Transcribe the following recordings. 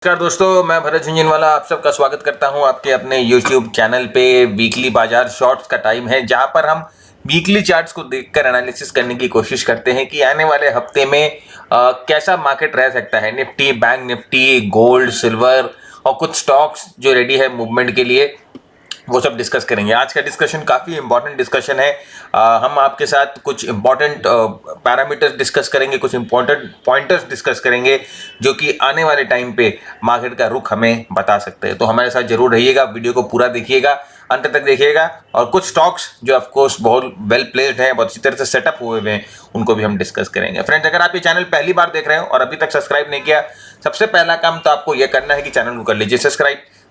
नमस्कार दोस्तों, मैं भरत झुंझुनवाला आप सबका स्वागत करता हूं आपके अपने YouTube चैनल पे। वीकली बाजार शॉर्ट्स का टाइम है जहां पर हम वीकली चार्ट्स को देखकर एनालिसिस करने की कोशिश करते हैं कि आने वाले हफ्ते में कैसा मार्केट रह सकता है। Nifty, bank Nifty, gold, silver और कुछ स्टॉक्स जो रेडी है मूवमेंट के लिए, वो सब डिस्कस करेंगे। आज का डिस्कशन काफ़ी इंपॉर्टेंट डिस्कशन है। हम आपके साथ कुछ इंपॉर्टेंट पैरामीटर्स डिस्कस करेंगे, कुछ इंपॉर्टेंट पॉइंटर्स डिस्कस करेंगे जो कि आने वाले टाइम पे मार्केट का रुख हमें बता सकते हैं। तो हमारे साथ जरूर रहिएगा, वीडियो को पूरा देखिएगा, अंत तक देखिएगा। और कुछ स्टॉक्स जो ऑफकोर्स बहुत वेल प्लेस्ड हैं, बहुत अच्छी तरह से सेटअप हुए हुए हैं, उनको भी हम डिस्कस करेंगे। फ्रेंड्स, अगर आप ये चैनल पहली बार देख रहे हो और अभी तक सब्सक्राइब नहीं किया, सबसे पहला काम तो आपको यह करना है कि चैनल को कर लीजिए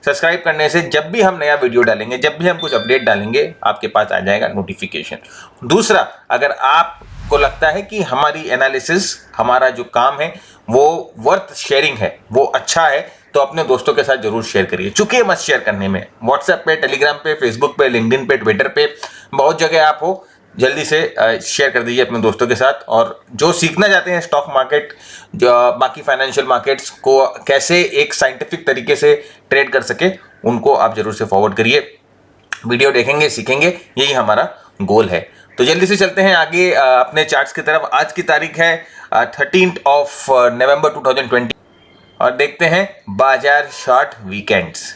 सब्सक्राइब करने से जब भी हम नया वीडियो डालेंगे, जब भी हम कुछ अपडेट डालेंगे, आपके पास आ जाएगा नोटिफिकेशन। दूसरा, अगर आपको लगता है कि हमारी एनालिसिस, हमारा जो काम है वो वर्थ शेयरिंग है, वो अच्छा है, तो अपने दोस्तों के साथ जरूर शेयर करिए। चुकिए मत शेयर करने में। व्हाट्सएप पे, टेलीग्राम पे, फेसबुक पे, लिंक्डइन पे, ट्विटर पे, बहुत जगह आप हो, जल्दी से शेयर कर दीजिए अपने दोस्तों के साथ। और जो सीखना चाहते हैं स्टॉक मार्केट, जो बाकी फाइनेंशियल मार्केट्स को कैसे एक साइंटिफिक तरीके से ट्रेड कर सके, उनको आप जरूर से फॉरवर्ड करिए। वीडियो देखेंगे, सीखेंगे, यही हमारा गोल है। तो जल्दी से चलते हैं आगे अपने चार्ट्स की तरफ। आज की तारीख है 13 नवंबर 2020 और देखते हैं बाजार शॉर्ट वीकेंड्स।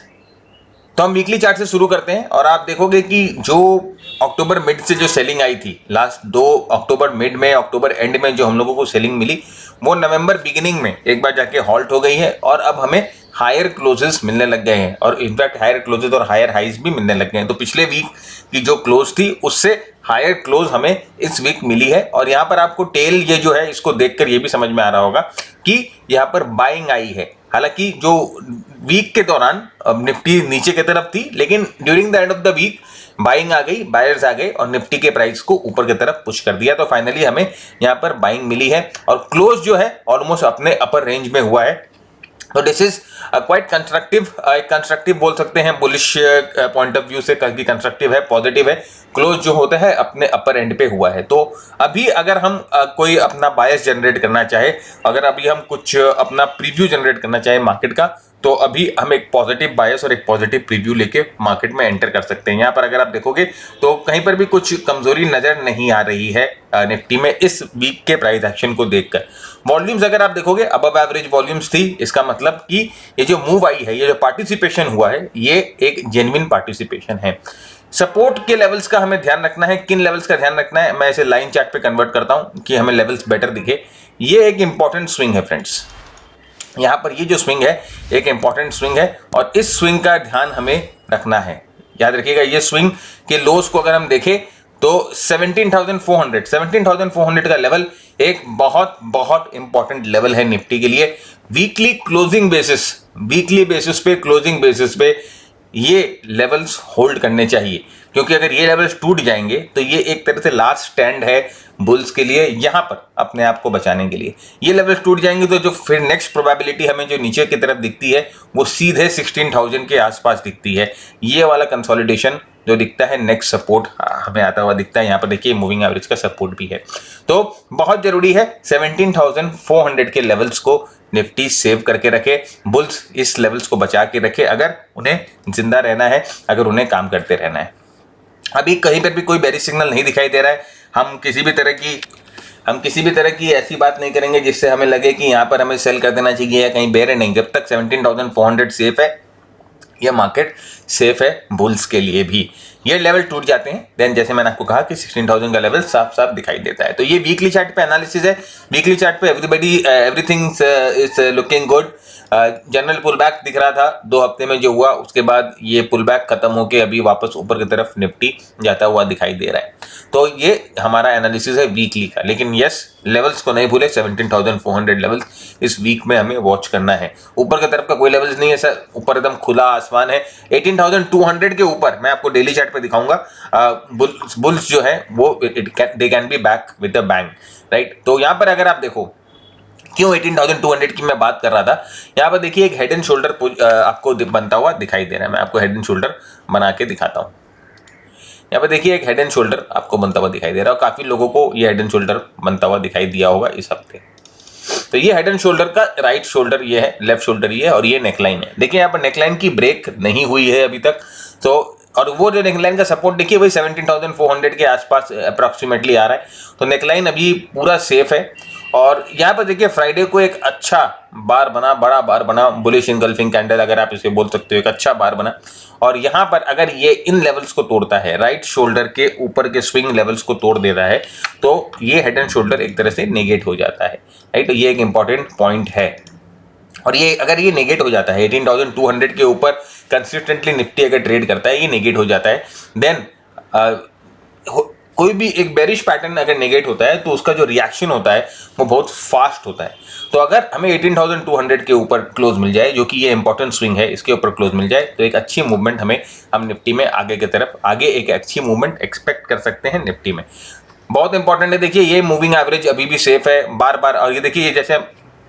तो हम वीकली चार्ट से शुरू करते हैं और आप देखोगे कि जो अक्टूबर मिड से जो सेलिंग आई थी, लास्ट 2 अक्टूबर मिड में, अक्टूबर एंड में जो हम लोगों को सेलिंग मिली, वो नवंबर बिगिनिंग में एक बार जाके हॉल्ट हो गई है और अब हमें हायर क्लोजेस मिलने लग गए हैं और इनफैक्ट हायर क्लोजेस और हायर हाइज भी मिलने लग गए हैं। तो पिछले वीक की जो क्लोज थी उससे हायर क्लोज हमें इस वीक मिली है। और यहाँ पर आपको टेल ये जो है, इसको देखकर ये भी समझ में आ रहा होगा कि यहाँ पर बाइंग आई है। हालांकि जो वीक के दौरान निफ्टी नीचे की तरफ थी, लेकिन during the end of the week buying आ गई, बायर्स आ गए और निफ्टी के प्राइस को ऊपर की तरफ पुश कर दिया। तो फाइनली हमें यहाँ पर बाइंग मिली है और क्लोज जो है ऑलमोस्ट अपने अपर रेंज में हुआ है। तो दिस इज क्वाइट कंस्ट्रक्टिव बोल सकते हैं, बुलिश पॉइंट ऑफ व्यू से कंस्ट्रक्टिव है, पॉजिटिव है। क्लोज जो होता है अपने अपर एंड पे हुआ है। तो अभी अगर हम कोई अपना बायस जनरेट करना चाहे, अगर अभी हम कुछ अपना प्रीव्यू जनरेट करना चाहे मार्केट का, तो अभी हम एक पॉजिटिव बायस और एक पॉजिटिव प्रीव्यू लेके मार्केट में एंटर कर सकते हैं। यहाँ पर अगर आप देखोगे तो कहीं पर भी कुछ कमजोरी नजर नहीं आ रही है निफ्टी में इस वीक के प्राइस एक्शन को देखकर। वॉल्यूम्स अगर आप देखोगे अबव एवरेज वॉल्यूम्स थी, इसका मतलब कि ये जो मूव आई है, ये जो पार्टिसिपेशन हुआ है, ये एक जेन्युइन पार्टिसिपेशन है। सपोर्ट के लेवल्स का हमें ध्यान रखना है। किन लेवल्स का ध्यान रखना है, मैं इसे लाइन चार्ट पे कन्वर्ट करता हूं कि हमें लेवल्स बेटर दिखे। ये एक इंपॉर्टेंट स्विंग है फ्रेंड्स, यहाँ पर ये जो स्विंग है एक इंपॉर्टेंट स्विंग है और इस स्विंग का ध्यान हमें रखना है। याद रखिएगा, ये स्विंग के लोस को अगर हम देखें तो 17,400 का लेवल एक बहुत बहुत इंपॉर्टेंट लेवल है निफ्टी के लिए। वीकली बेसिस पे क्लोजिंग बेसिस पे ये लेवल्स होल्ड करने चाहिए, क्योंकि अगर ये लेवल्स टूट जाएंगे तो ये एक तरह से लास्ट स्टैंड है बुल्स के लिए, यहां पर अपने आप को बचाने के लिए। ये लेवल्स टूट जाएंगे तो जो फिर नेक्स्ट प्रोबेबिलिटी हमें जो नीचे की तरफ दिखती है वो सीधे 16,000 के आसपास दिखती है। ये वाला कंसोलिडेशन जो दिखता है, नेक्स्ट सपोर्ट हमें आता हुआ दिखता है। यहाँ पर देखिए मूविंग एवरेज का सपोर्ट भी है। तो बहुत जरूरी है 17,400 के लेवल्स को निफ्टी सेव करके रखे, बुल्स इस लेवल्स को बचा के रखे, अगर उन्हें जिंदा रहना है, अगर उन्हें काम करते रहना है। अभी कहीं पर भी कोई बेरिश सिग्नल नहीं दिखाई दे रहा है। हम किसी भी तरह की ऐसी बात नहीं करेंगे जिससे हमें लगे कि यहाँ पर हमें सेल कर देना चाहिए या कहीं बेर है। नहीं, जब तक 17,400 सेफ है, यह मार्केट सेफ है बुल्स के लिए भी। ये लेवल टूट जाते हैं देन, जैसे मैंने आपको कहा कि 16,000 का लेवल साफ साफ दिखाई देता है। तो ये वीकली चार्ट पे एनालिसिस है। वीकली चार्ट पे everything is looking good. General pull back दिख रहा था 2 हफ्ते में जो हुआ, उसके बाद ये पुल बैक खत्म होकर अभी वापस ऊपर की तरफ निफ्टी जाता हुआ दिखाई दे रहा है। तो ये हमारा एनालिसिस है वीकली का। लेकिन यस, लेवल्स को नहीं भूले, 17,400 लेवल्स इस वीक में हमें वॉच करना है। ऊपर की तरफ का कोई लेवल्स नहीं है सर, ऊपर एकदम खुला आसमान है। 18,200 के ऊपर मैं आपको डेली चार्ट पे दिखाऊंगा बुल्स जो है वो they can be back with the bang, right. तो यहाँ पर अगर आप देखो क्यों 18,200 की मैं बात कर रहा था, यहाँ पर देखिए एक हेड एंड शोल्डर आपको बनता हुआ दिखाई दे रहा है। मैं आपको हेड एंड शोल्डर बना के दिखाता हूँ। यहाँ पे देखिए एक हेड एंड शोल्डर आपको बनता हुआ दिखाई दे रहा है और काफी लोगों को ये हेड एंड शोल्डर बनता हुआ दिखाई दिया होगा इस हफ्ते। तो ये हेड एंड शोल्डर का राइट शोल्डर ये है, लेफ्ट शोल्डर ये है, और ये नेकलाइन है। देखिए यहाँ पर नेकलाइन की ब्रेक नहीं हुई है अभी तक, तो और वो जो नेकलाइन का सपोर्ट देखिए वही 17,400 के आसपास अप्रॉक्सीमेटली आ रहा है। तो नेकलाइन अभी पूरा सेफ है। और यहाँ पर देखिए फ्राइडे को एक अच्छा बार बना, बड़ा बार बना, बुलिश इंगल्फिंग कैंडल अगर आप इसे बोल सकते हो, एक अच्छा बार बना। और यहाँ पर अगर ये इन लेवल्स को तोड़ता है, राइट शोल्डर के ऊपर के स्विंग लेवल्स को तोड़ देता है, तो ये हेड एंड शोल्डर एक तरह से नेगेट हो जाता है, राइट। तो ये एक इंपॉर्टेंट पॉइंट है। और ये अगर ये नेगेट हो जाता है 18,200 के ऊपर कंसिस्टेंटली निफ्टी अगर ट्रेड करता है, ये नेगेट हो जाता है, देन कोई भी एक बेरिश पैटर्न अगर नेगेट होता है तो उसका जो रिएक्शन होता है वो बहुत फास्ट होता है। तो अगर हमें 18,200 के ऊपर क्लोज मिल जाए, जो कि ये इंपॉर्टेंट स्विंग है, इसके ऊपर क्लोज मिल जाए, तो एक अच्छी मूवमेंट हम निफ्टी में आगे की तरफ एक अच्छी मूवमेंट एक्सपेक्ट कर सकते हैं निफ्टी में। बहुत इंपॉर्टेंट है, देखिए ये मूविंग एवरेज अभी भी सेफ है बार बार। और ये देखिए, ये जैसे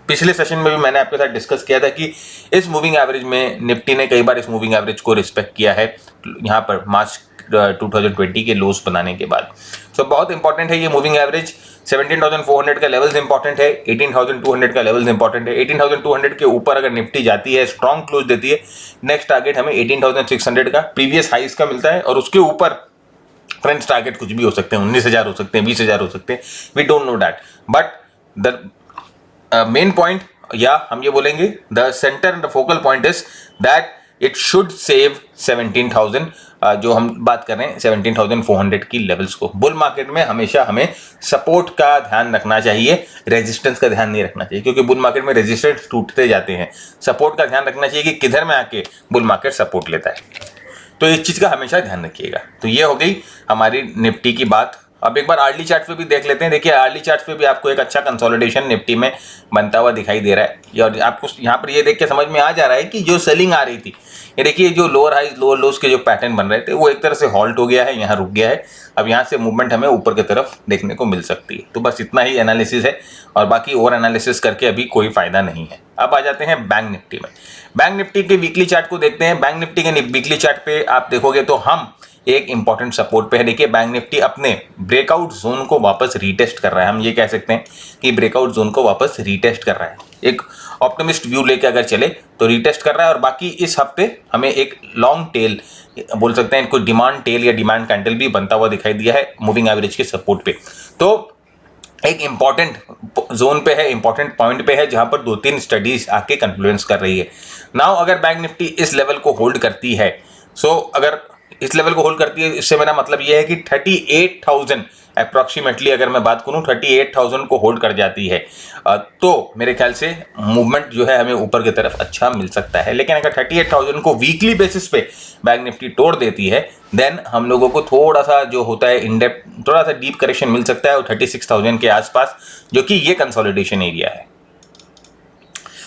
पिछले सेशन में भी मैंने आपके साथ डिस्कस किया था कि इस मूविंग एवरेज में निफ्टी ने कई बार इस मूविंग एवरेज को रिस्पेक्ट किया है यहाँ पर मार्च 2020 के लोस बनाने के बाद। सो बहुत इंपॉर्टेंट है ये मूविंग एवरेज। 17,400 का लेवल्स इंपॉर्टेंट है, 18,200 का लेवल्स इंपॉर्टेंट है। 18,200 के ऊपर अगर निफ्टी जाती है, स्ट्रॉन्ग क्लोज देती है, नेक्स्ट टारगेट हमें 18,600 का प्रीवियस हाइस का मिलता है। और उसके ऊपर फ्रेंड्स टारगेट कुछ भी हो सकते हैं, 19,000 हो सकते हैं, 20,000 हो सकते हैं, we don't know that. But the main point, या हम ये बोलेंगे the centre and the focal point is that it should save 17,000, जो हम बात कर रहे हैं 17,400 की लेवल्स को। बुल मार्केट में हमेशा हमें सपोर्ट का ध्यान रखना चाहिए, रेजिस्टेंस का ध्यान नहीं रखना चाहिए, क्योंकि बुल मार्केट में रेजिस्टेंस टूटते जाते हैं। सपोर्ट का ध्यान रखना चाहिए कि किधर में आके बुल मार्केट सपोर्ट लेता है। तो इस चीज़ का हमेशा ध्यान रखिएगा। तो ये हो गई हमारी निफ्टी की बात। अब एक बार आर्ली चार्ट पे भी देख लेते हैं। देखिए आर्ली चार्ट पे भी आपको एक अच्छा कंसोलिडेशन निफ्टी में बनता हुआ दिखाई दे रहा है। और आपको यहाँ पर ये देख के समझ में आ जा रहा है कि जो सेलिंग आ रही थी, ये देखिए जो लोअर हाइज लोअर लोस के जो पैटर्न बन रहे थे वो एक तरह से हॉल्ट हो गया है, यहाँ रुक गया है। अब यहाँ से मूवमेंट हमें ऊपर की तरफ देखने को मिल सकती है। तो बस इतना ही एनालिसिस है, और बाकी और एनालिसिस करके अभी कोई फायदा नहीं है। अब आ जाते हैं बैंक निफ्टी में। बैंक निफ्टी के वीकली चार्ट को देखते हैं। बैंक निफ्टी के वीकली चार्ट पे आप देखोगे तो हम एक इंपॉर्टेंट सपोर्ट पे है। देखिए बैंक निफ्टी अपने ब्रेकआउट जोन को वापस रीटेस्ट कर रहा है। हम ये कह सकते हैं कि ब्रेकआउट जोन को वापस रीटेस्ट कर रहा है। एक ऑप्टिमिस्ट व्यू लेके अगर चले तो रीटेस्ट कर रहा है। और बाकी इस हफ्ते हमें एक लॉन्ग टेल बोल सकते हैं, कोई डिमांड टेल या डिमांड कैंडल भी बनता हुआ दिखाई दिया है मूविंग एवरेज के सपोर्ट पे। तो एक इंपॉर्टेंट जोन पे है, इंपॉर्टेंट पॉइंट पे है, जहां पर 2-3 स्टडीज आके कंफ्लुएंस कर रही है। नाउ अगर बैंक निफ्टी इस लेवल को होल्ड करती है, अगर इस लेवल को होल्ड करती है, इससे मेरा मतलब यह है कि 38,000 अप्रॉक्सीमेटली अगर मैं बात करूं 38,000 को होल्ड कर जाती है, तो मेरे ख्याल से मूवमेंट जो है हमें ऊपर की तरफ अच्छा मिल सकता है। लेकिन अगर 38,000 को वीकली बेसिस पे बैंक निफ्टी तोड़ देती है, देन हम लोगों को थोड़ा सा जो होता है इनडेप्थ, थोड़ा सा डीप करेक्शन मिल सकता है, और 36,000 के आसपास, जो कि ये कंसोलिडेशन एरिया है।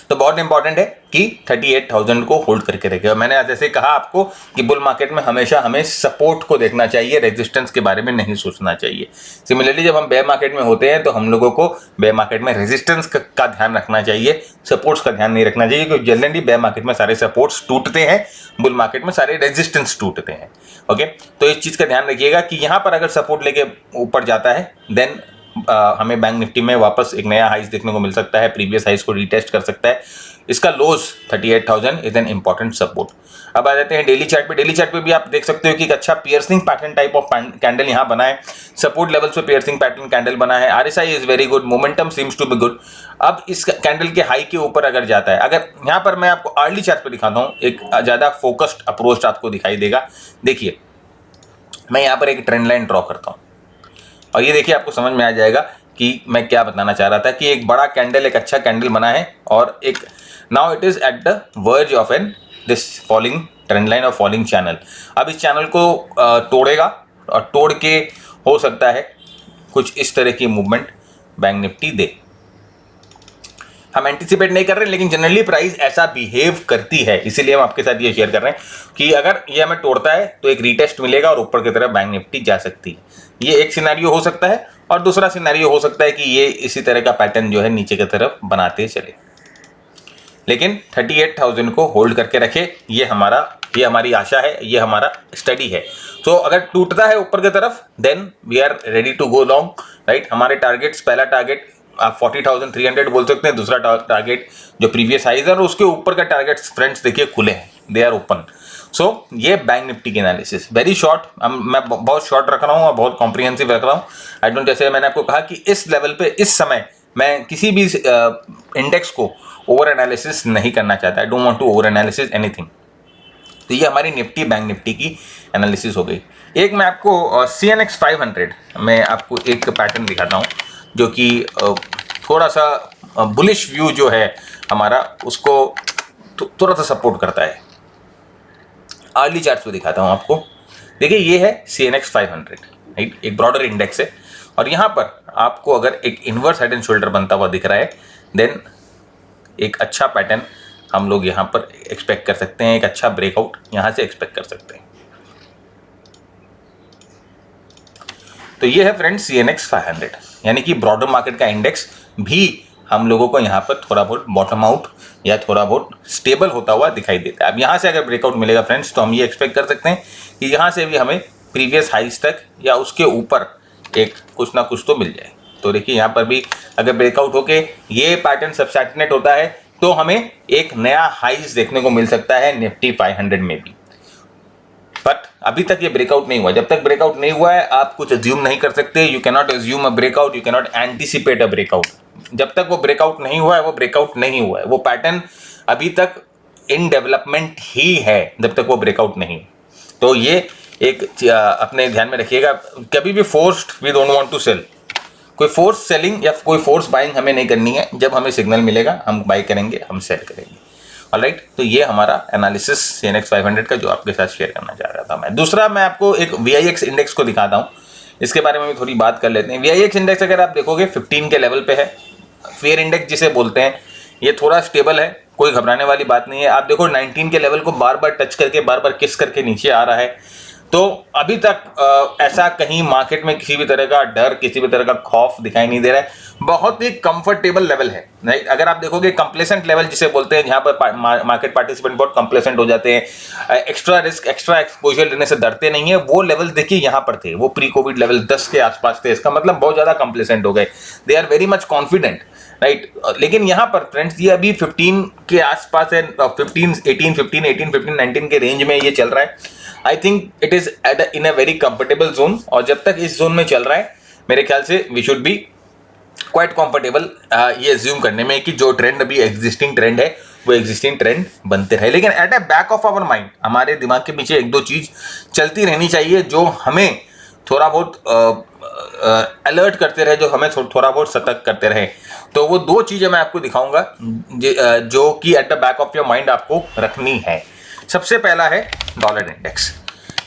तो बहुत इंपॉर्टेंट है कि 38,000 को होल्ड करके रखे। और मैंने जैसे कहा आपको कि बुल मार्केट में हमेशा हमें सपोर्ट को देखना चाहिए, रेजिस्टेंस के बारे में नहीं सोचना चाहिए। सिमिलरली जब हम बेयर मार्केट में होते हैं तो हम लोगों को बेयर मार्केट में रेजिस्टेंस का ध्यान रखना चाहिए, सपोर्ट्स का ध्यान नहीं रखना चाहिए, क्योंकि जनरली बेयर मार्केट में सारे सपोर्ट्स टूटते हैं, बुल मार्केट में सारे रेजिस्टेंस टूटते हैं। ओके, तो इस चीज़ का ध्यान रखिएगा कि यहाँ पर अगर सपोर्ट लेके ऊपर जाता है, देन हमें बैंक निफ्टी में वापस एक नया हाइस देखने को मिल सकता है, प्रीवियस हाइस को रीटेस्ट कर सकता है। इसका lows 38,000 is an important support. अब आ जाते हैं डेली चार्ट पे। डेली चार्ट पे भी आप देख सकते हो कि एक अच्छा piercing pattern type of candle यहाँ बना है। सपोर्ट लेवल्स पे पियर्सिंग पैटर्न कैंडल बना है। RSI is very good, momentum seems to be good. अब इस कैंडल के हाई के ऊपर अगर जाता है, अगर यहाँ पर मैं आपको अर्ली चार्ट पे दिखाता हूँ, एक ज़्यादा फोकस्ड अप्रोच आपको दिखाई देगा। देखिए मैं यहाँ पर एक ट्रेंड लाइन ड्रॉ करता हूँ, और ये देखिए आपको समझ में आ जाएगा कि मैं क्या बताना चाह रहा था कि एक बड़ा कैंडल, एक अच्छा कैंडल बना है, और एक now it is at the verge of an this falling trend line और फॉलिंग चैनल। अब इस चैनल को तोड़ेगा, और तोड़ के हो सकता है कुछ इस तरह की मूवमेंट बैंक निफ्टी दे। हम एंटिसिपेट नहीं कर रहे, लेकिन जनरली प्राइस ऐसा बिहेव करती है, इसीलिए हम आपके साथ ये शेयर कर रहे हैं कि अगर ये हमें तोड़ता है तो एक रीटेस्ट मिलेगा और ऊपर की तरफ बैंक निफ्टी जा सकती है। ये एक सिनेरियो हो सकता है, और दूसरा सिनेरियो हो सकता है कि ये इसी तरह का पैटर्न जो है नीचे की तरफ बनाते चले। लेकिन 38,000 को होल्ड करके रखे, ये हमारी आशा है, ये हमारा स्टडी है। तो अगर टूटता है ऊपर की तरफ, then we are ready to go long, right. हमारे टारगेट्स, पहला टारगेट आप 40,300 बोल सकते हैं दूसरा टारगेट जो प्रीवियस हाई है, और उसके ऊपर का टारगेट फ्रेंड्स देखिए खुले हैं, दे आर ओपन। सो ये बैंक निफ्टी की एनालिसिस वेरी शॉर्ट, मैं बहुत शॉर्ट रख रहा हूँ और बहुत कॉम्प्रिहेंसिव रख रहा हूँ। आई डोंट, जैसे मैंने आपको कहा कि इस लेवल पे इस समय मैं किसी भी इंडेक्स को ओवर एनालिसिस नहीं करना चाहता। I don't want to over analysis anything. तो ये हमारी निफ्टी बैंक निफ्टी की एनालिसिस हो गई। एक मैं आपको CNX 500 में आपको एक पैटर्न दिखाता हूँ जो कि थोड़ा सा बुलिश व्यू जो है हमारा उसको थोड़ा सा सपोर्ट करता है। अर्ली चार्ट्स पे दिखाता हूँ आपको। देखिए ये है CNX 500, राइट, एक ब्रॉडर इंडेक्स है, और यहाँ पर आपको अगर एक इनवर्स हेड एंड शोल्डर बनता हुआ दिख रहा है, देन एक अच्छा पैटर्न हम लोग यहाँ पर एक्सपेक्ट कर सकते हैं, एक अच्छा ब्रेकआउट यहाँ से एक्सपेक्ट कर सकते हैं। तो ये है फ्रेंड्स CNX 500, यानी कि ब्रॉडर मार्केट का इंडेक्स भी हम लोगों को यहाँ पर थोड़ा बहुत बॉटम आउट या थोड़ा बहुत स्टेबल होता हुआ दिखाई देता है। अब यहाँ से अगर ब्रेकआउट मिलेगा फ्रेंड्स, तो हम ये एक्सपेक्ट कर सकते हैं कि यहाँ से भी हमें प्रीवियस हाइज तक या उसके ऊपर एक कुछ ना कुछ तो मिल जाए। तो देखिए यहाँ पर भी अगर ब्रेकआउट होके ये पैटर्न सबसैटिनेट होता है तो हमें एक नया हाइज देखने को मिल सकता है निफ्टी 500 में भी। बट अभी तक ये ब्रेकआउट नहीं हुआ। जब तक ब्रेकआउट नहीं हुआ है आप कुछ अज्यूम नहीं कर सकते। You can not assume a breakout, you can not anticipate a breakout. जब तक वो ब्रेकआउट नहीं हुआ है वो ब्रेकआउट नहीं हुआ है, वो पैटर्न अभी तक इन डेवलपमेंट ही है जब तक वो ब्रेकआउट नहीं। तो ये एक अपने ध्यान में रखिएगा, कभी भी forced we don't want to sell, कोई फोर्स सेलिंग या कोई फोर्स बाइंग हमें नहीं करनी है। जब हमें सिग्नल मिलेगा हम बाई करेंगे, हम सेल करेंगे। ऑलराइट, तो ये हमारा एनालिसिस CNX 500 का जो आपके साथ शेयर करना चाह रहा था मैं। दूसरा मैं आपको एक VIX इंडेक्स को दिखाता हूँ, इसके बारे में भी थोड़ी बात कर लेते हैं। VIX इंडेक्स अगर आप देखोगे 15 के लेवल पे है, फेयर इंडेक्स जिसे बोलते हैं, ये थोड़ा स्टेबल है, कोई घबराने वाली बात नहीं है। आप देखो 19 के लेवल को बार बार टच करके बार बार किस करके नीचे आ रहा है। तो अभी तक ऐसा कहीं मार्केट में किसी भी तरह का डर, किसी भी तरह का खौफ दिखाई नहीं दे रहा है। बहुत ही कंफर्टेबल लेवल है, राइट। अगर आप देखोगे कंप्लेसेंट लेवल जिसे बोलते हैं, जहां पर मार्केट पार्टिसिपेंट बहुत कंप्लेसेंट हो जाते हैं, एक्स्ट्रा रिस्क एक्स्ट्रा एक्सपोजर लेने से डरते नहीं है, वो लेवल देखिए यहाँ पर थे, वो प्री कोविड लेवल 10 के आसपास थे। इसका मतलब बहुत ज्यादा कंप्लेसेंट हो गए, they are very much confident, right. लेकिन यहाँ पर फ्रेंड्स ये अभी 15 के आसपास है, 15, 19 के रेंज में ये चल रहा है। I think it is in a very comfortable zone, और जब तक इस जोन में चल रहा है मेरे ख्याल से we should be quite comfortable ये एज्यूम करने में कि जो ट्रेंड अभी एग्जिस्टिंग ट्रेंड है वो एग्जिस्टिंग ट्रेंड बनते रहे। लेकिन at a back of our mind हमारे दिमाग के पीछे एक दो चीज चलती रहनी चाहिए जो हमें थोड़ा बहुत अलर्ट करते रहे, जो हमें थोड़ा बहुत सतर्क करते रहे। तो वो दो चीजें मैं आपको दिखाऊंगा जो कि at the back of your mind आपको रखनी है। सबसे पहला है डॉलर इंडेक्स।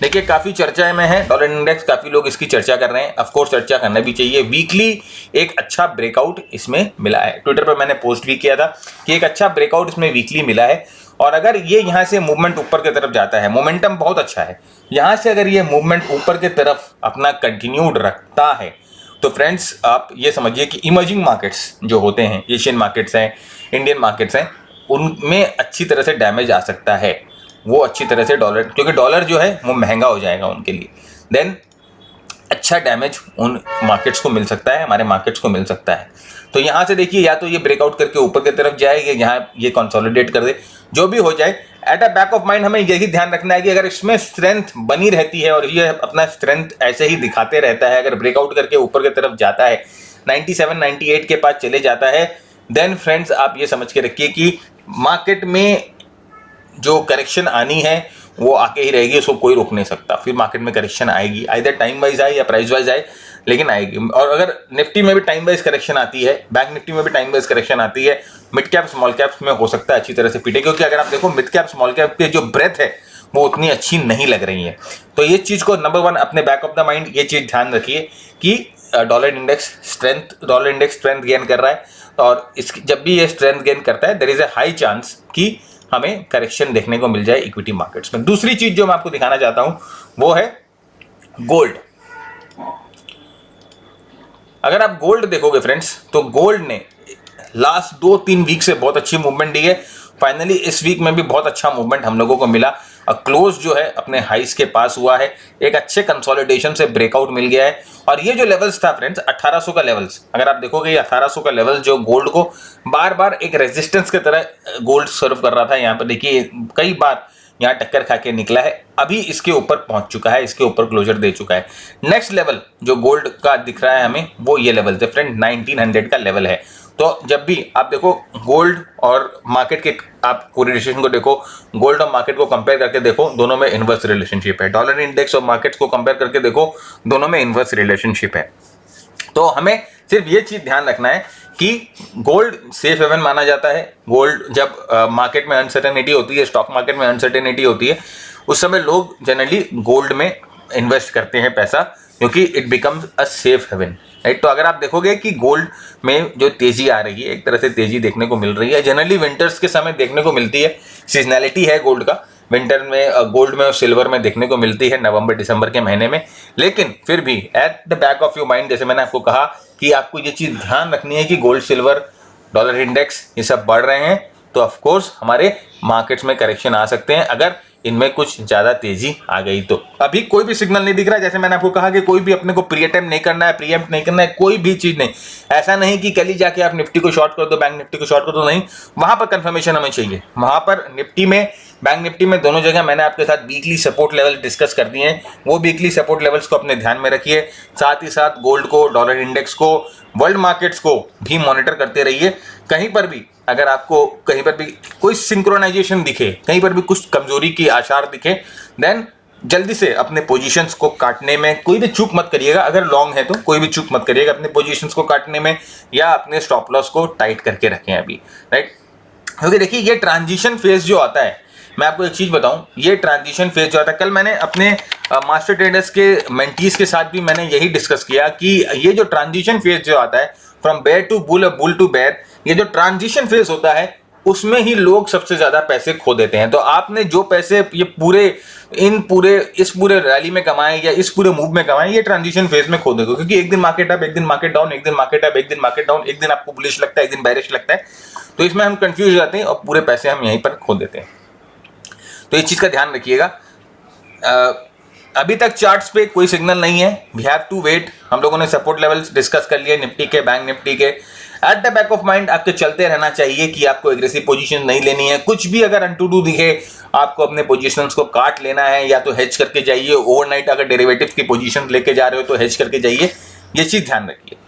देखिए काफी चर्चा में है डॉलर इंडेक्स, काफी लोग इसकी चर्चा कर रहे हैं। ऑफ कोर्स चर्चा करना भी चाहिए। वीकली एक अच्छा ब्रेकआउट इसमें मिला है, ट्विटर पर मैंने पोस्ट भी किया था कि एक अच्छा ब्रेकआउट इसमें वीकली मिला है। और अगर ये यहाँ से मूवमेंट ऊपर की तरफ जाता है, मोमेंटम बहुत अच्छा है, यहाँ से अगर ये मूवमेंट ऊपर की तरफ अपना कंटिन्यूड रखता है तो फ्रेंड्स आप ये समझिए कि इमर्जिंग मार्केट्स जो होते हैं, एशियन मार्केट्स हैं, इंडियन मार्केट्स हैं, उनमें अच्छी तरह से डैमेज आ सकता है। वो अच्छी तरह से डॉलर, क्योंकि डॉलर जो है वो महंगा हो जाएगा उनके लिए, देन अच्छा डैमेज उन मार्केट्स को मिल सकता है, हमारे मार्केट्स को मिल सकता है। तो यहाँ से देखिए या तो ये ब्रेकआउट करके ऊपर की तरफ जाए या यहाँ ये कंसोलिडेट कर दे, जो भी हो जाए at a back of mind हमें यही ध्यान रखना है कि अगर इसमें स्ट्रेंथ बनी रहती है और ये अपना स्ट्रेंथ ऐसे ही दिखाते रहता है, अगर ब्रेकआउट करके ऊपर की तरफ जाता है, 97 98 के पास चले जाता है, देन फ्रेंड्स आप ये समझ के रखिए कि मार्केट में जो करेक्शन आनी है वो आके ही रहेगी, उसको कोई रोक नहीं सकता। फिर मार्केट में करेक्शन आएगी, आइदर टाइम वाइज आए या प्राइस वाइज आए, लेकिन आएगी। और अगर निफ्टी में भी टाइम वाइज करेक्शन आती है, बैंक निफ्टी में भी टाइम वाइज करेक्शन आती है, मिड कैप स्मॉल कैप्स में हो सकता है अच्छी तरह से पीटे, क्योंकि अगर आप देखो मिड कैप स्मॉल कैप के जो ब्रेथ है वो उतनी अच्छी नहीं लग रही है। तो ये चीज़ को नंबर वन अपने बैक ऑफ द माइंड ये चीज़ ध्यान रखिए कि डॉलर इंडेक्स स्ट्रेंथ गेन कर रहा है, और इसकी जब भी ये स्ट्रेंथ गेन करता है there is a high chance कि हमें करेक्शन देखने को मिल जाए इक्विटी मार्केट्स में। दूसरी चीज जो मैं आपको दिखाना चाहता हूं वो है गोल्ड। अगर आप गोल्ड देखोगे फ्रेंड्स तो गोल्ड ने लास्ट 2-3 वीक से बहुत अच्छी मूवमेंट दी है। फाइनली इस वीक में भी बहुत अच्छा मूवमेंट हम लोगों को मिला। क्लोज जो है अपने हाइस के पास हुआ है, एक अच्छे कंसोलिडेशन से ब्रेकआउट मिल गया है। और ये जो लेवल्स था फ्रेंड्स 1800 का लेवल्स, अगर आप देखोगे ये 1800 का लेवल जो गोल्ड को बार बार एक रेजिस्टेंस की तरह गोल्ड सर्व कर रहा था, यहाँ पर देखिए कई बार यहाँ टक्कर खा के निकला है, अभी इसके ऊपर पहुंच चुका है, इसके ऊपर क्लोजर दे चुका है। नेक्स्ट लेवल जो गोल्ड का दिख रहा है हमें वो ये लेवल थे फ्रेंड, 1900 का लेवल है। तो जब भी आप देखो गोल्ड और मार्केट के आप कोरिलेशन को देखो, गोल्ड और मार्केट को कंपेयर करके देखो, दोनों में इनवर्स रिलेशनशिप है। डॉलर इंडेक्स और मार्केट्स को कंपेयर करके देखो, दोनों में इनवर्स रिलेशनशिप है। तो हमें सिर्फ ये चीज ध्यान रखना है कि गोल्ड सेफ हेवन माना जाता है। गोल्ड जब मार्केट में अनसर्टेनिटी होती है, स्टॉक मार्केट में अनसर्टेनिटी होती है, उस समय लोग जनरली गोल्ड में इन्वेस्ट करते हैं पैसा, क्योंकि it becomes a safe haven, right. तो अगर आप देखोगे कि गोल्ड में जो तेजी आ रही है, एक तरह से तेजी देखने को मिल रही है, जनरली विंटर्स के समय देखने को मिलती है, सीजनैलिटी है गोल्ड का, विंटर में गोल्ड में और सिल्वर में देखने को मिलती है नवंबर दिसंबर के महीने में। लेकिन फिर भी at the back of your mind, जैसे मैंने आपको कहा कि आपको ये चीज ध्यान रखनी है कि गोल्ड, सिल्वर, डॉलर इंडेक्स ये सब बढ़ रहे हैं, तो ऑफ कोर्स हमारे मार्केट्स में करेक्शन आ सकते हैं अगर इनमें कुछ ज्यादा तेजी आ गई। तो अभी कोई भी सिग्नल नहीं दिख रहा है, जैसे मैंने आपको कहा कि कोई भी अपने को प्रीएम्प्ट नहीं करना है, प्रीएम्प्ट नहीं करना है, कोई भी चीज नहीं। ऐसा नहीं कि कल ही जाके आप निफ्टी को शॉर्ट कर दो, बैंक निफ्टी को शॉर्ट कर दो, नहीं, वहां पर कंफर्मेशन हमें चाहिए। वहां पर निफ्टी में, बैंक निफ्टी में, दोनों जगह मैंने आपके साथ वीकली सपोर्ट लेवल डिस्कस कर दिए हैं, वो वीकली सपोर्ट लेवल्स को अपने ध्यान में रखिए। साथ ही साथ गोल्ड को, डॉलर इंडेक्स को, वर्ल्ड मार्केट्स को भी मॉनिटर करते रहिए। कहीं पर भी अगर आपको कहीं पर भी कोई सिंक्रोनाइजेशन दिखे, कहीं पर भी कुछ कमजोरी की आसार दिखे, देन जल्दी से अपने पोजीशंस को काटने में कोई भी चूक मत करिएगा। अगर लॉन्ग है तो कोई भी चूक मत करिएगा अपने पोजीशंस को काटने में, या अपने स्टॉप लॉस को टाइट करके रखें अभी, राइट। क्योंकि देखिए ये ट्रांजिशन फेज जो आता है, मैं आपको एक चीज बताऊं, ये ट्रांजिशन फेज जो आता है, कल मैंने अपने मास्टर ट्रेडर्स के मेंटीज के साथ भी मैंने यही डिस्कस किया कि ये जो ट्रांजिशन फेज जो आता है, from bear to bull, bull to bear, ये जो ट्रांजिशन फेज होता है उसमें ही लोग सबसे ज्यादा पैसे खो देते हैं। तो आपने जो पैसे ये इस पूरे रैली में कमाए या इस पूरे मूव में कमाए, ये ट्रांजिशन फेज में खो देगा, क्योंकि एक दिन मार्केट अप, एक दिन मार्केट डाउन, एक दिन मार्केट अप, एक दिन मार्केट डाउन, एक दिन आपको बुलिश लगता है, एक दिन बेरिश लगता है। तो इसमें हम कंफ्यूज हो जाते हैं और पूरे पैसे हम यहीं पर खो देते हैं। तो इस चीज का ध्यान रखिएगा। अभी तक चार्ट्स पे कोई सिग्नल नहीं है, वी हैव टू वेट। हम लोगों ने सपोर्ट लेवल्स डिस्कस कर लिए निफ्टी के, बैंक निफ्टी के। At the back of mind आपके चलते रहना चाहिए कि आपको एग्रेसिव पोजीशन नहीं लेनी है। कुछ भी अगर अनटू दिखे, आपको अपने पोजीशंस को काट लेना है, या तो हेज करके जाइए ओवरनाइट। अगर डेरिवेटिव की पोजीशन लेके जा रहे हो तो हेज करके जाइए, ये चीज ध्यान रखिए।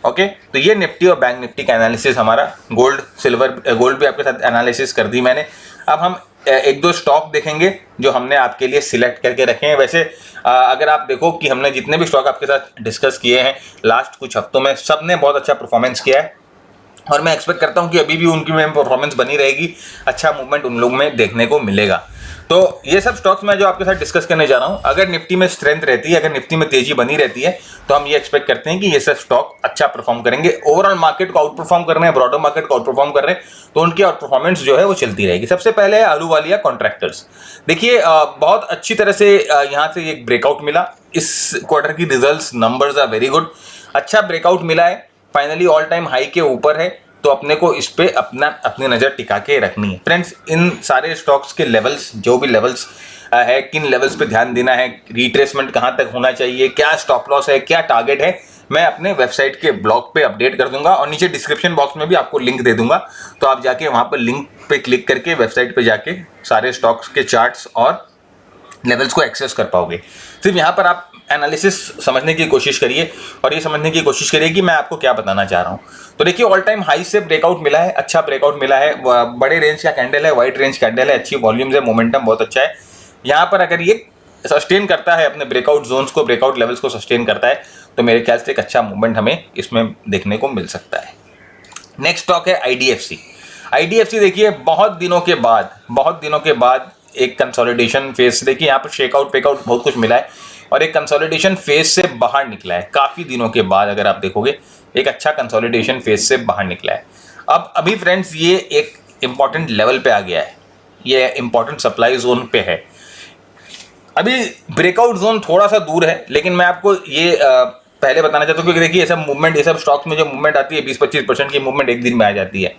ओके, तो ये निफ्टी और बैंक निफ्टी का एनालिसिस हमारा। गोल्ड, सिल्वर, गोल्ड भी आपके साथ एनालिसिस कर दी मैंने। अब हम एक दो स्टॉक देखेंगे जो हमने आपके लिए सिलेक्ट करके रखे हैं। वैसे अगर आप देखो कि हमने जितने भी स्टॉक आपके साथ डिस्कस किए हैं लास्ट कुछ हफ्तों में, सब ने बहुत अच्छा परफॉर्मेंस किया है, और मैं एक्सपेक्ट करता हूं कि अभी भी उनकी में परफॉर्मेंस बनी रहेगी, अच्छा मूवमेंट उन लोगों में देखने को मिलेगा। तो ये सब स्टॉक्स मैं जो आपके साथ डिस्कस करने जा रहा हूं, अगर निफ्टी में स्ट्रेंथ रहती है, अगर निफ्टी में तेजी बनी रहती है, तो हम ये एक्सपेक्ट करते हैं कि ये सब स्टॉक अच्छा परफॉर्म करेंगे। ओवरऑल मार्केट को आउट परफॉर्म कर रहे हैं, ब्रॉडर मार्केट को आउट परफॉर्म कर रहे हैं, तो उनकी आउट परफॉर्मेंस जो है वो चलती रहेगी। सबसे पहले है अहलूवालिया कॉन्ट्रैक्टर्स। देखिए बहुत अच्छी तरह से यहाँ से एक ब्रेकआउट मिला। इस क्वार्टर की results numbers are very good, अच्छा ब्रेकआउट मिला है, फाइनली ऑल टाइम हाई के ऊपर है। तो अपने को इस पे अपनी नजर टिका के रखनी है फ्रेंड्स। इन सारे स्टॉक्स के लेवल्स, जो भी लेवल्स है, किन लेवल्स पे ध्यान देना है, रिट्रेसमेंट कहां तक होना चाहिए, क्या स्टॉप लॉस है, क्या टारगेट है, मैं अपने वेबसाइट के ब्लॉग पे अपडेट कर दूंगा, और नीचे डिस्क्रिप्शन बॉक्स में भी आपको लिंक दे दूंगा। तो आप जाके वहां पर लिंक पे क्लिक करके वेबसाइट पे जाके सारे स्टॉक्स के चार्ट्स और लेवल्स को एक्सेस कर पाओगे। सिर्फ यहाँ पर आप एनालिसिस समझने की कोशिश करिए, और ये समझने की कोशिश करिए कि मैं आपको क्या बताना चाह रहा हूँ। तो देखिए ऑल टाइम हाई से ब्रेकआउट मिला है, अच्छा ब्रेकआउट मिला है, बड़े रेंज का कैंडल है, वाइड रेंज कैंडल है, अच्छी वॉल्यूम्स है, मोमेंटम बहुत अच्छा है। यहाँ पर अगर ये सस्टेन करता है अपने ब्रेकआउट जोन्स को, ब्रेकआउट लेवल्स को सस्टेन करता है, तो मेरे ख्याल से एक अच्छा मूवमेंट हमें इसमें देखने को मिल सकता है। नेक्स्ट स्टॉक है IDFC। IDFC देखिए बहुत दिनों के बाद एक कंसोलिडेशन फेज, देखिए यहाँ पर शेकआउट पेकआउट बहुत कुछ मिला है, और एक कंसोलिडेशन फेज से बाहर निकला है काफी दिनों के बाद। अगर आप देखोगे एक अच्छा कंसोलिडेशन फेज से बाहर निकला है। अब अभी फ्रेंड्स ये एक इंपॉर्टेंट लेवल पे आ गया है, ये इंपॉर्टेंट सप्लाई जोन पे है। अभी ब्रेकआउट जोन थोड़ा सा दूर है, लेकिन मैं आपको ये पहले बताना चाहता हूँ, क्योंकि देखिए ये सब मूवमेंट, ये सब स्टॉक्स में जो मूवमेंट आती है 20-25% की मूवमेंट एक दिन में आ जाती है।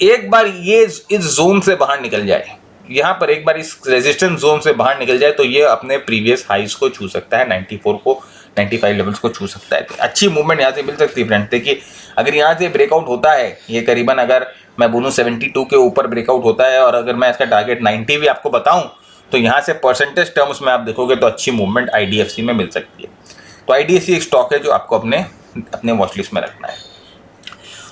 एक बार ये इस जोन से बाहर निकल जाए, यहाँ पर एक बार इस रेजिस्टेंस जोन से बाहर निकल जाए तो ये अपने प्रीवियस हाइस को छू सकता है, 94 को 95 लेवल्स को छू सकता है। तो अच्छी मूवमेंट यहाँ से मिल सकती है फ्रेंड। देखिए अगर यहाँ से ब्रेकआउट होता है, ये करीबन अगर मैं बोलूँ 72 के ऊपर ब्रेकआउट होता है और अगर मैं इसका टारगेट 90 भी आपको बताऊँ तो यहाँ से परसेंटेज टर्म्स में आप देखोगे तो अच्छी मूवमेंट IDFC में मिल सकती है। तो IDFC एक स्टॉक है जो आपको अपने वॉच लिस्ट में रखना है।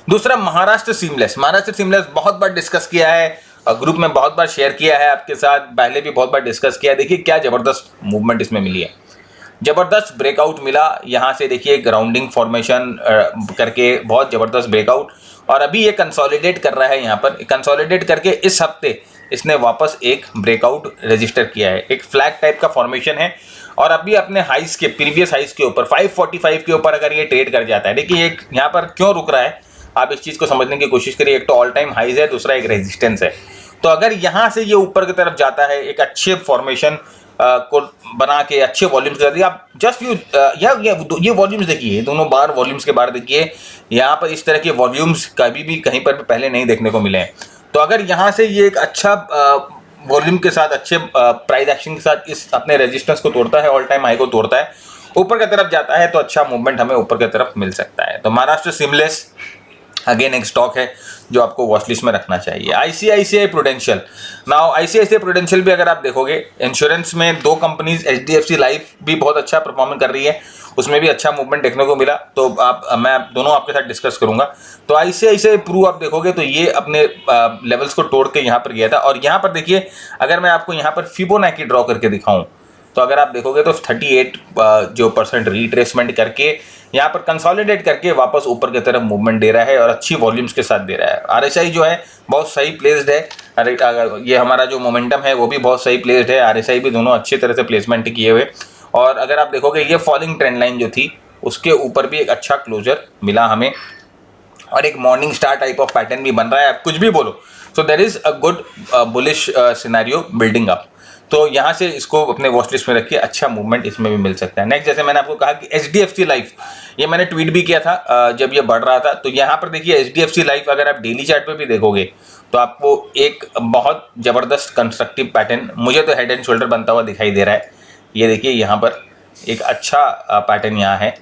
दूसरा महाराष्ट्र सीमलेस। महाराष्ट्र सीमलेस बहुत बार डिस्कस किया है, ग्रुप में बहुत बार शेयर किया है आपके साथ, पहले भी बहुत बार डिस्कस किया है। देखिए क्या जबरदस्त मूवमेंट इसमें मिली है, जबरदस्त ब्रेकआउट मिला यहाँ से। देखिए ग्राउंडिंग फॉर्मेशन करके बहुत जबरदस्त ब्रेकआउट, और अभी ये कंसोलिडेट कर रहा है। यहाँ पर कंसोलिडेट करके इस हफ्ते इसने वापस एक ब्रेकआउट रजिस्टर किया है, एक फ्लैग टाइप का फॉर्मेशन है, और अभी अपने हाइस के प्रीवियस हाइस के ऊपर 545 के ऊपर अगर ये ट्रेड कर जाता है। देखिए एक यहाँ पर क्यों रुक रहा है, आप इस चीज़ को समझने की कोशिश करिए। एक तो ऑल टाइम हाइज है, दूसरा एक रेजिस्टेंस है। तो अगर यहाँ से ये ऊपर की तरफ जाता है एक अच्छे फॉर्मेशन को बना के अच्छे वॉल्यूम्स कर दिए, आप जस्ट ये वॉल्यूम्स देखिए, दोनों बार वॉल्यूम्स के बाहर देखिए, यहाँ पर इस तरह के वॉल्यूम्स कभी भी कहीं पर भी पहले नहीं देखने को मिले हैं। तो अगर यहाँ से ये एक अच्छा वॉल्यूम के साथ, अच्छे प्राइस एक्शन के साथ इस अपने रेजिस्टेंस को तोड़ता है, ऑल टाइम हाई को तोड़ता है, ऊपर की तरफ जाता है, तो अच्छा मूवमेंट हमें ऊपर की तरफ मिल सकता है। तो महाराष्ट्र सीमलेस अगेन एक स्टॉक है जो आपको वॉच लिस्ट में रखना चाहिए। ICICI prudential. Now ICICI prudential भी अगर आप देखोगे, इंश्योरेंस में दो कंपनीज, HDFC लाइफ भी बहुत अच्छा परफॉर्मेंस कर रही है, उसमें भी अच्छा मूवमेंट देखने को मिला। तो मैं दोनों आपके साथ डिस्कस करूंगा। तो ICICI प्रू आप देखोगे तो ये अपने लेवल्स को तोड़ के यहाँ पर गया था, और यहाँ पर देखिए अगर मैं आपको यहाँ पर फिबोनाची ड्रॉ करके दिखाऊं तो अगर आप देखोगे तो 38% रिट्रेसमेंट करके यहाँ पर कंसोलिडेट करके वापस ऊपर की तरफ मूवमेंट दे रहा है, और अच्छी वॉल्यूम्स के साथ दे रहा है। RSI जो है बहुत सही प्लेस्ड है, ये हमारा जो मोमेंटम है वो भी बहुत सही प्लेस्ड है, RSI भी दोनों अच्छी तरह से प्लेसमेंट किए हुए। और अगर आप देखोगे ये फॉलिंग ट्रेंड लाइन जो थी उसके ऊपर भी एक अच्छा क्लोजर मिला हमें, और एक morning star type of pattern भी बन रहा है, आप कुछ भी बोलो। So there is a good bullish scenario building up. तो यहाँ से इसको अपने वॉच लिस्ट में रखिए, अच्छा मूवमेंट इसमें भी मिल सकता है। नेक्स्ट, जैसे मैंने आपको कहा कि HDFC लाइफ, ये मैंने ट्वीट भी किया था जब ये बढ़ रहा था। तो यहाँ पर देखिए HDFC लाइफ अगर आप डेली चार्ट पे भी देखोगे तो आपको एक बहुत ज़बरदस्त कंस्ट्रक्टिव पैटर्न, मुझे तो हेड एंड शोल्डर बनता हुआ दिखाई दे रहा है। ये देखिए यहाँ पर एक अच्छा पैटर्न यहाँ है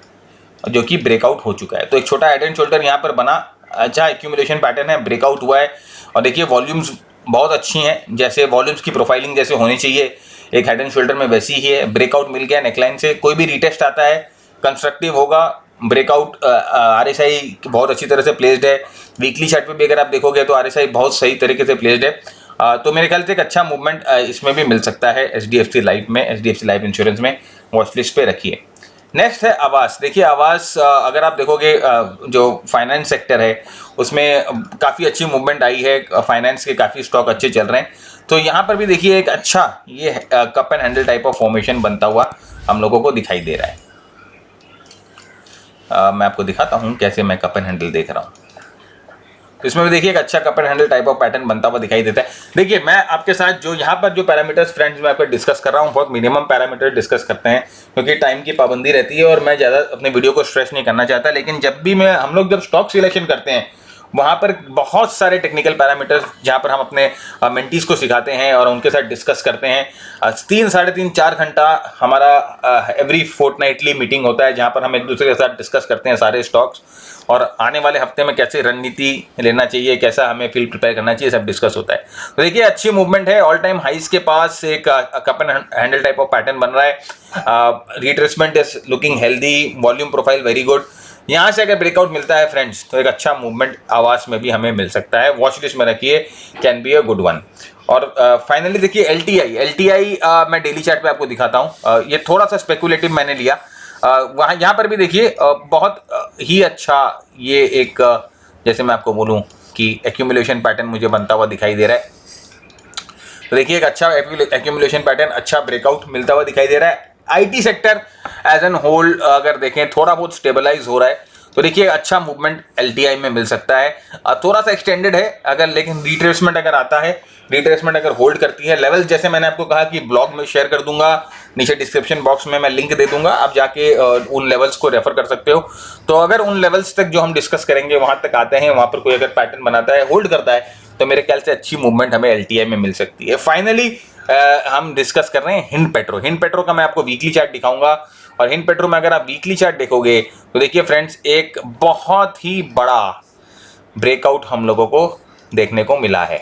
जो कि ब्रेकआउट हो चुका है। तो एक छोटा हेड एंड शोल्डर यहाँ पर बना, अच्छा एक्यूमुलेशन पैटर्न है, ब्रेकआउट हुआ है, और देखिए वॉल्यूम्स बहुत अच्छी हैं, जैसे वॉल्यूम्स की प्रोफाइलिंग जैसे होनी चाहिए एक हेड एंड शोल्डर में वैसी ही है। ब्रेकआउट मिल गया नेकलाइन से, कोई भी रिटेस्ट आता है कंस्ट्रक्टिव होगा। ब्रेकआउट RSI बहुत अच्छी तरह से प्लेस्ड है। वीकली चार्ट पे भी अगर आप देखोगे तो RSI बहुत सही तरीके से प्लेस्ड है। तो मेरे ख्याल से एक अच्छा मूवमेंट इसमें भी मिल सकता है HDFC लाइफ में, HDFC लाइफ इंश्योरेंस में वॉच लिस्ट पे रखिए। नेक्स्ट है आवास। देखिए आवास अगर आप देखोगे जो फाइनेंस सेक्टर है उसमें काफ़ी अच्छी मूवमेंट आई है, फाइनेंस के काफ़ी स्टॉक अच्छे चल रहे हैं। तो यहाँ पर भी देखिए एक अच्छा ये cup and handle type of formation बनता हुआ हम लोगों को दिखाई दे रहा है। मैं आपको दिखाता हूँ कैसे मैं कप एंड हैंडल देख रहा हूँ। तो इसमें भी देखिए एक अच्छा cup and handle type of pattern बनता हुआ दिखाई देता है। देखिए मैं आपके साथ जो यहाँ पर जो पैरामीटर्स फ्रेंड्स मैं आपको डिस्कस कर रहा हूँ, बहुत मिनिमम पैरामीटर डिस्कस करते हैं क्योंकि टाइम की पाबंदी रहती है और मैं ज़्यादा अपने वीडियो को स्ट्रेस नहीं करना चाहता। लेकिन जब भी हम लोग जब स्टॉक सिलेक्शन करते हैं वहाँ पर बहुत सारे टेक्निकल पैरामीटर्स जहाँ पर हम अपने मेंटीज को सिखाते हैं और उनके साथ डिस्कस करते हैं। 3, साढ़े 3, 4 घंटा हमारा एवरी फोर्टनाइटली मीटिंग होता है जहाँ पर हम एक दूसरे के साथ डिस्कस करते हैं सारे स्टॉक्स, और आने वाले हफ्ते में कैसे रणनीति लेना चाहिए, कैसा हमें फील्ड प्रिपेयर करना चाहिए, सब डिस्कस होता है। तो देखिए अच्छी मूवमेंट है, ऑल टाइम हाइस के पास एक cup and handle type of pattern बन रहा है। Retracement is looking healthy, volume profile very good. यहाँ से अगर ब्रेकआउट मिलता है फ्रेंड्स तो एक अच्छा मूवमेंट आवास में भी हमें मिल सकता है, वॉच लिस्ट में रखिए, can be a good one. और फाइनली देखिए LTI मैं डेली चार्ट पे आपको दिखाता हूँ। ये थोड़ा सा स्पेकुलेटिव मैंने लिया, वहाँ यहाँ पर भी देखिए बहुत ही अच्छा ये एक जैसे मैं आपको बोलूँ कि एक्यूमुलेशन पैटर्न मुझे बनता हुआ दिखाई दे रहा है। तो देखिए एक अच्छा एक्यूमुलेशन पैटर्न, अच्छा ब्रेकआउट मिलता हुआ दिखाई दे रहा है। IT sector as an whole अगर देखें थोड़ा बहुत स्टेबलाइज हो रहा है, तो देखिए अच्छा मूवमेंट LTI में मिल सकता है, थोड़ा सा एक्सटेंडेड है अगर, लेकिन रिट्रेसमेंट अगर आता है, रिट्रेसमेंट अगर होल्ड करती है, लेवल जैसे मैंने आपको कहा कि ब्लॉग में शेयर कर दूंगा, नीचे डिस्क्रिप्शन बॉक्स में मैं लिंक दे दूंगा, आप जाके उन लेवल्स को रेफर कर सकते हो। तो अगर उन लेवल्स तक जो हम डिस्कस करेंगे वहां तक आते हैं, वहां पर कोई अगर पैटर्न बनाता है, होल्ड करता है, तो मेरे ख्याल से अच्छी मूवमेंट हमें LTI में मिल सकती है। फाइनली हम डिस्कस कर रहे हैं हिंद पेट्रो। हिंद पेट्रो का मैं आपको वीकली चार्ट दिखाऊंगा, और हिंद पेट्रो में अगर आप वीकली चार्ट देखोगे तो देखिए फ्रेंड्स, एक बहुत ही बड़ा ब्रेकआउट हम लोगों को देखने को मिला है।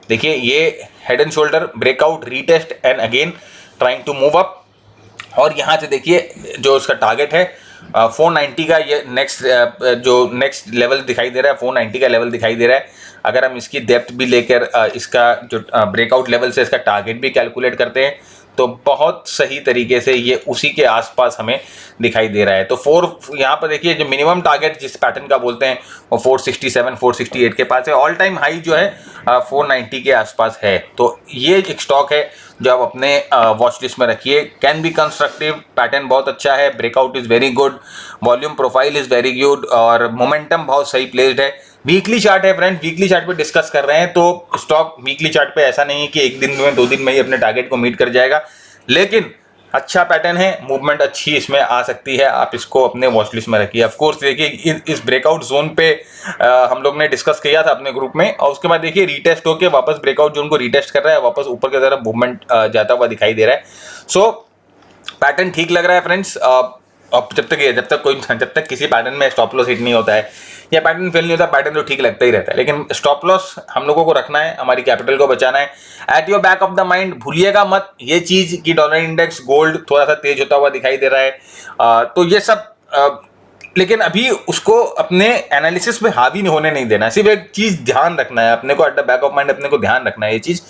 देखिए ये head and shoulder breakout, retest and again trying to move up, और यहाँ से देखिए जो उसका टारगेट है 490 का, ये नेक्स्ट लेवल दिखाई दे रहा है, 490 का लेवल दिखाई दे रहा है। अगर हम इसकी डेप्थ भी लेकर इसका जो ब्रेकआउट लेवल से इसका टारगेट भी कैलकुलेट करते हैं तो बहुत सही तरीके से ये उसी के आसपास हमें दिखाई दे रहा है। तो यहाँ पर देखिए जो मिनिमम टारगेट जिस पैटर्न का बोलते हैं वो 467 468 के पास है, ऑल टाइम हाई जो है 490 के आसपास है। तो ये एक स्टॉक है जो आप अपने वॉच लिस्ट में रखिए, कैन बी कंस्ट्रक्टिव, पैटर्न बहुत अच्छा है, breakout is very good, volume profile is very good, और मोमेंटम बहुत सही प्लेस्ड है। वीकली चार्ट है फ्रेंड्स, वीकली चार्ट पे डिस्कस कर रहे हैं, तो स्टॉक वीकली चार्ट पे ऐसा नहीं है कि एक दिन में 2 दिन में ही अपने टारगेट को मीट कर जाएगा, लेकिन अच्छा पैटर्न है, मूवमेंट अच्छी इसमें आ सकती है, आप इसको अपने वॉच लिस्ट में रखिए। ऑफ कोर्स देखिए इस ब्रेकआउट जोन पे हम लोग ने डिस्कस किया था अपने ग्रुप में, और उसके बाद देखिए रीटेस्ट होकर वापस ब्रेकआउट जोन को रीटेस्ट कर रहा है, वापस ऊपर की तरफ मूवमेंट जाता हुआ दिखाई दे रहा है। सो पैटर्न ठीक लग रहा है फ्रेंड्स। अब जब तक किसी पैटर्न में स्टॉप लॉस हिट नहीं होता है या पैटर्न फेल नहीं होता, पैटर्न तो ठीक लगता ही रहता है, लेकिन स्टॉप लॉस हम लोगों को रखना है, हमारी कैपिटल को बचाना है। At your back of the mind भूलिएगा मत ये चीज कि डॉलर इंडेक्स, गोल्ड थोड़ा सा तेज होता हुआ दिखाई दे रहा है, तो ये सब लेकिन अभी उसको अपने एनालिसिस में हावी होने नहीं देना। सिर्फ एक चीज ध्यान रखना है अपने को, at the back of mind अपने को ध्यान रखना है ये चीज,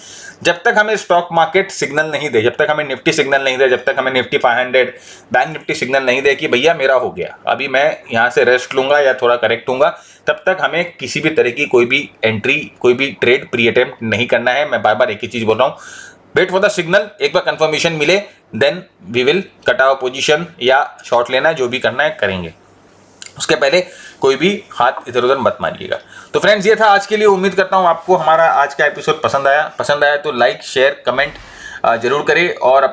जब तक हमें स्टॉक मार्केट सिग्नल नहीं दे, जब तक हमें निफ्टी सिग्नल नहीं दे, जब तक हमें निफ्टी 500 बैंक निफ्टी सिग्नल नहीं दे कि भैया मेरा हो गया, अभी मैं यहाँ से रेस्ट लूंगा या थोड़ा करेक्ट हूँगा, तब तक हमें किसी भी तरह की कोई भी एंट्री, कोई भी ट्रेड प्री अटेम्प्ट नहीं करना है। मैं बार बार एक ही चीज बोल रहा हूँ, वेट फॉर द सिग्नल, एक बार कंफर्मेशन मिले then we will cut our position या शॉर्ट लेना है, जो भी करना है करेंगे, उसके पहले कोई भी हाथ इधर उधर मत मारिएगा। तो फ्रेंड्स ये था आज के लिए, उम्मीद करता हूँ आपको हमारा आज का एपिसोड पसंद आया तो लाइक शेयर कमेंट जरूर करें, और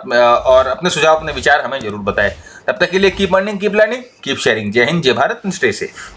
अपने सुझाव अपने विचार हमें जरूर बताएं। तब तक के लिए keep earning, keep learning, keep sharing. जय हिंद, जय भारत, स्टे सेफ।